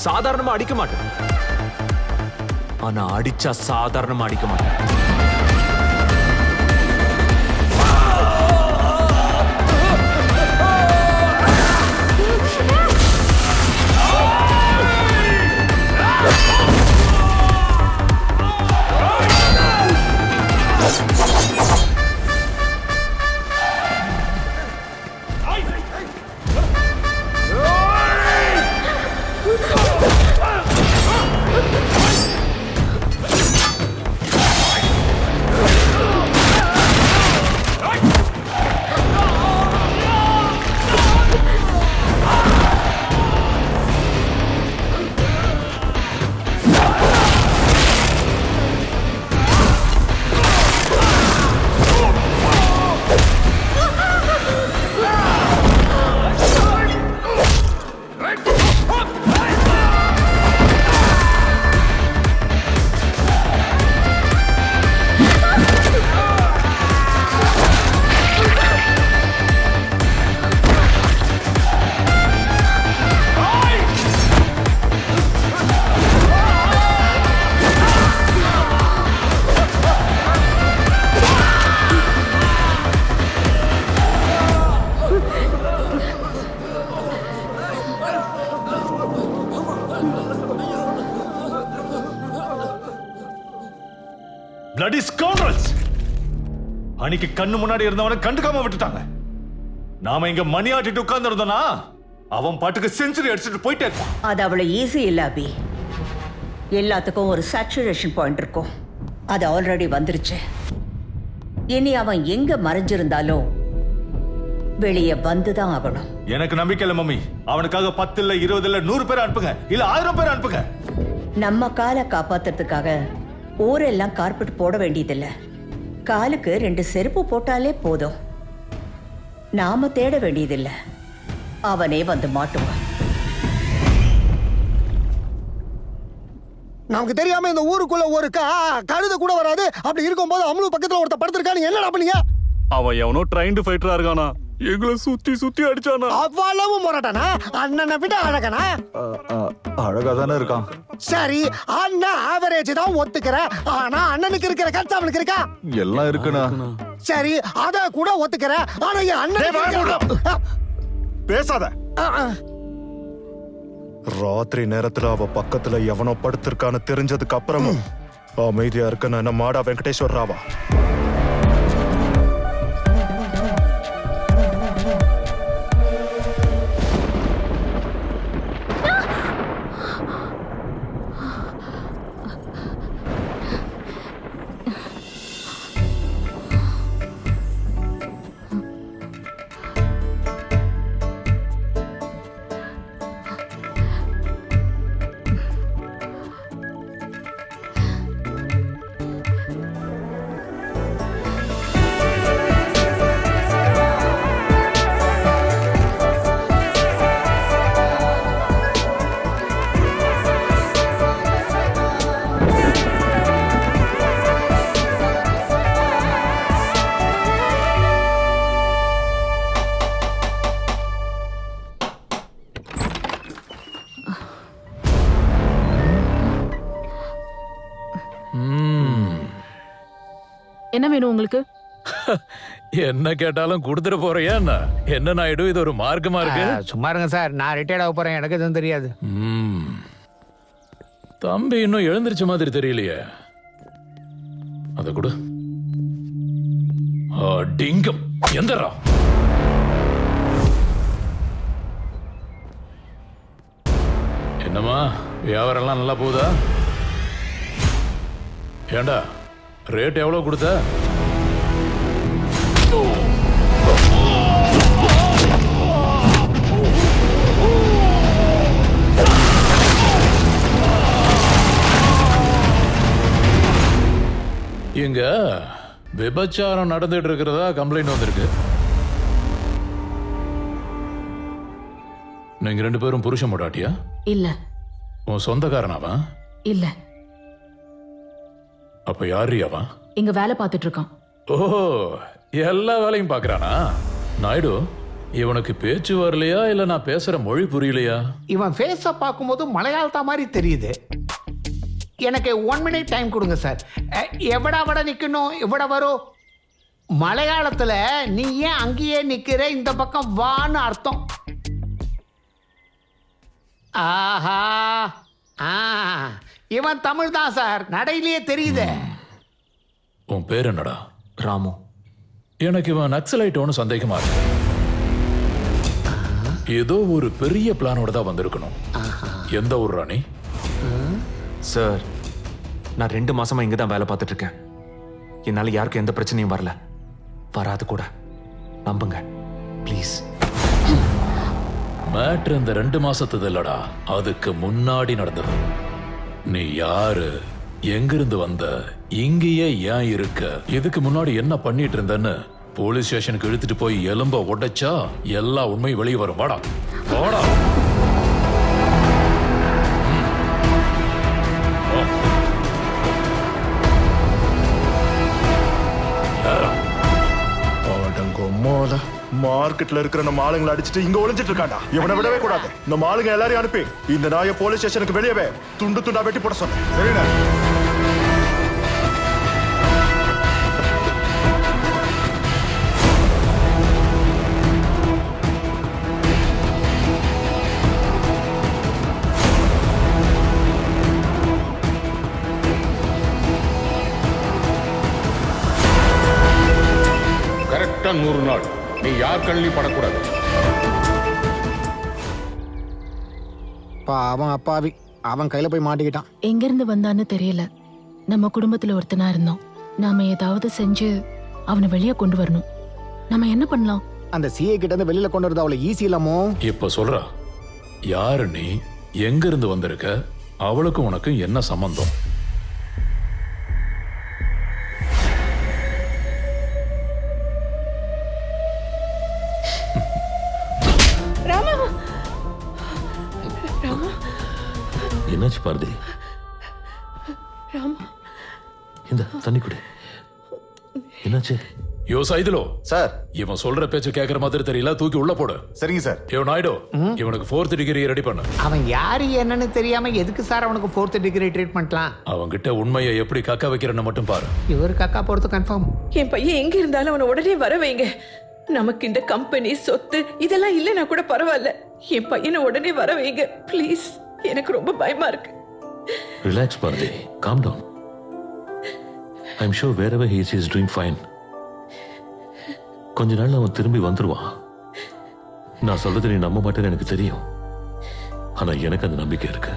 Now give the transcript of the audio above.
சாதாரணமா அடிக்க மாட்டேன். ஆனா அடிச்சா சாதாரணமா அடிக்க மாட்டேன். Bloody scoundrels! அன்னைக்கு கண்ணு முன்னாடி இருந்தவனை கண்டுக்காம விட்டுட்டாங்க. நாம இங்க மணி ஆட்டிட்டு உட்கார்ந்து இருந்தோம்னா அவன் பாட்டுக்கு செஞ்சுரி அடிச்சுட்டு போயிட்டே இருப்பான். அது அவ்வளவு ஈஸி இல்ல அபி. எல்லாத்துக்கும் ஒரு சேச்சுரேஷன் பாயிண்ட் இருக்கும். அது ஆல்ரெடி வந்துருச்சு. இனி அவன் எங்க மறைஞ்சிருந்தாலும் வெளியே வந்துதான் ஆகணும். எனக்கு நம்பிக்கை இல்ல மம்மி. அவனுக்காக 10 இல்ல 20 இல்ல 100 பேர் அனுப்புங்க, இல்ல 1000 பேர் அனுப்புங்க. நம்ம காலை காப்பாத்துறதுக்காக ஊரெல்லாம் கார்பெட் போட வேண்டியதில்ல. காலுக்கு 2 செருப்பு போட்டாலே போதும். நாம தேட வேண்டியதில்லை. அவனே வந்து மாட்டுவான். நமக்கு தெரியாம இந்த ஊருக்குள்ள ஒரு கழுத கூட வராது. அப்படி இருக்கும்போது அம்முலு பக்கத்துல ஒருத்த படுத்திருக்கான்னு என்னடா பண்ணீங்க? அவன் எவனோ ட்ரைன்டு ஃபைட்டரா இருக்கானா, எங்களை சுத்தி சுத்தி அடிச்சானா. அவ்வளவு முரட்டானா? அண்ணனை விட அழகனா? அழகா தானே இருக்கான். சரி, அண்ணன் ஆவரேஜ் தான் ஒத்துக்கிற. ஆனா அண்ணனுக்கு இருக்கிற கட்சி அவனுக்கு இருக்கா? எல்லாம் இருக்குண்ணா. சரி, அத கூட ஒத்துக்கிற. ஆனா என் அண்ணன் பேசாத. ராத்திரி நேரத்துல அவ பக்கத்துல எவனோ படுத்திருக்கான்னு தெரிஞ்சதுக்கு அப்புறமும் அமைதியா இருக்க நான் மாடா வெங்கடேஸ்வர் ராவா. என்ன வேணும் உங்களுக்கு? என்ன கேட்டாலும் கொடுத்துட்டு போறியா? என்ன நாயுடு, இது ஒரு மார்க்கமா இருக்கு? சும்மா இருங்க சார், நான் ரிட்டையர்ட் ஆக போறேன், எனக்கு எதுவும் தெரியாது. தம்பி இன்னும் எழுந்திருச்ச மாதிரி தெரியலையே. அத கொடு. டிங்கம் எந்தரா? என்னம்மா வியாபாரம் எல்லாம் நல்லா போகுதா? ஏண்டா ரேட் எவ்வளவு கொடுத்த? இங்க விபச்சாரம் நடந்துட்டு இருக்கிறதா கம்ப்ளைண்ட் வந்திருக்கு. நீங்க 2 பேரும் புருஷன் முடாட்டியா? இல்ல. உன் சொந்தக்காரனாவா? இல்ல. அப்ப யாரு அவன்? இங்க வேலை பார்த்துட்டு இருக்கான். ஓ, எல்லா வேலையும் பாக்குறானா? நாயுடு, இவனுக்கு பேச்சு வரலையா இல்ல நான் பேசுற மொழி புரியலையா? இவன் ஃபேஸை பார்க்கும்போது மலையாளத்தா மாதிரி தெரியுது. எனக்கு 1 மினிட் டைம் கொடுங்க சார். எவடா வட நிற்கணும், எவட வரும். மலையாளத்தில் நீ ஏன் அங்கேயே நிற்கிற, இந்த பக்கம் வான்னு அர்த்தம். ஆஹா, ஆ, இவன் தமிழ் தான் சார், நடையிலேயே தெரியுது. உன் பேர் என்னடா? ராமு. எனக்கு இவன் நக்சலைட்டோன்னு சந்தேகமா இருக்கு. ஏதோ ஒரு பெரிய பிளானோட தான் வந்திருக்கணும். எந்த ஊர் ராணி? சார், நான் 2 மாசமா இங்க தான் வேலை பார்த்துட்டு இருக்கேன். என்னால யாருக்கும் எந்த பிரச்சனையும் வரல, வராது கூட. நம்புங்க ப்ளீஸ். மேட்ரு இந்த 2 மாசத்துது இல்லடா, அதுக்கு முன்னாடி நடந்தது. நீ யாரு, எங்கிருந்து வந்த, இங்கேயே ஏன் இருக்க, இதுக்கு முன்னாடி என்ன பண்ணிட்டு இருந்தன்னு போலீஸ் ஸ்டேஷனுக்கு இழுத்துட்டு போய் எலும்ப உடைச்சா எல்லா உண்மையும் வெளியே வரும். வாடா வாடா. மார்க்கெட்ல இருக்கிற நம்ம ஆளுங்களை அடிச்சுட்டு இங்க ஒளிஞ்சிட்டு இருக்காண்டா. இவனை விடவே கூடாது. நம்ம ஆளுங்க எல்லாரையும் அனுப்பி இந்த நாயை போலீஸ் ஸ்டேஷனுக்கு வெளியவே துண்டு துண்டா வெட்டி போட சொன்னேன். சரிண்ணா? கரெக்டா 100 நாள் நீ யார் கண்ணிலையும் படக்கூடாது. அவன் அப்பாவி, அவன் கையில போய் மாட்டிக்கிட்டான். எங்க இருந்து வந்தான்னு தெரியல. நம்ம குடும்பத்துல ஒருத்தனா இருந்தோம். நாம ஏதாவது செஞ்சு அவனை வெளியே கொண்டு வரணும். நம்ம என்ன பண்ணலாம்? அந்த சிஏ கிட்ட இருந்து வெளியில கொண்டு வரது அவ்வளவு ஈஸி இல்லாமோ? இப்ப சொல்றா, யாரு நீ, எங்க இருந்து வந்திருக்க, அவளுக்கும் உனக்கு என்ன சம்பந்தம்? என்னாச்சு பாரதி? இந்த தண்ணி குடி. என்னாச்சு? யோ சைதுலோ சார், இவன் சொல்ற பேச்சு கேட்கற மாதிரி தெரியல, தூக்கி உள்ள போடு. சரிங்க சார். இவன் நாயுடு, இவனுக்கு 4th டிகிரி ரெடி பண்ணு. அவன் யாரு என்னன்னு தெரியாம எதுக்கு சார் அவனுக்கு 4th டிகிரி ட்ரீட்மெண்ட்லாம்? அவன்கிட்ட உண்மையை எப்படி கக்க வைக்கிறன்னு மட்டும் பாரு. இவர் கக்கா போறது கன்ஃபார்ம். என் பையன் எங்க இருந்தாலும் அவனை உடனே வர வைங்க. நமக்கு இந்த கம்பெனி சொத்து இதெல்லாம் இல்லைன்னா கூட பரவாயில்ல. என் பையனை உடனே வர வைங்க ப்ளீஸ். எனக்கு ரொம்ப பயமா இருக்கு. Relax Bharathi, calm down. I am sure wherever he is doing fine. கொஞ்ச நாள் அவன் திரும்பி வந்துருவான். நான் சொல்றது நீ நம்ப மாட்டேன்னு எனக்கு தெரியும், ஆனா எனக்கு அந்த நம்பிக்கை இருக்கு.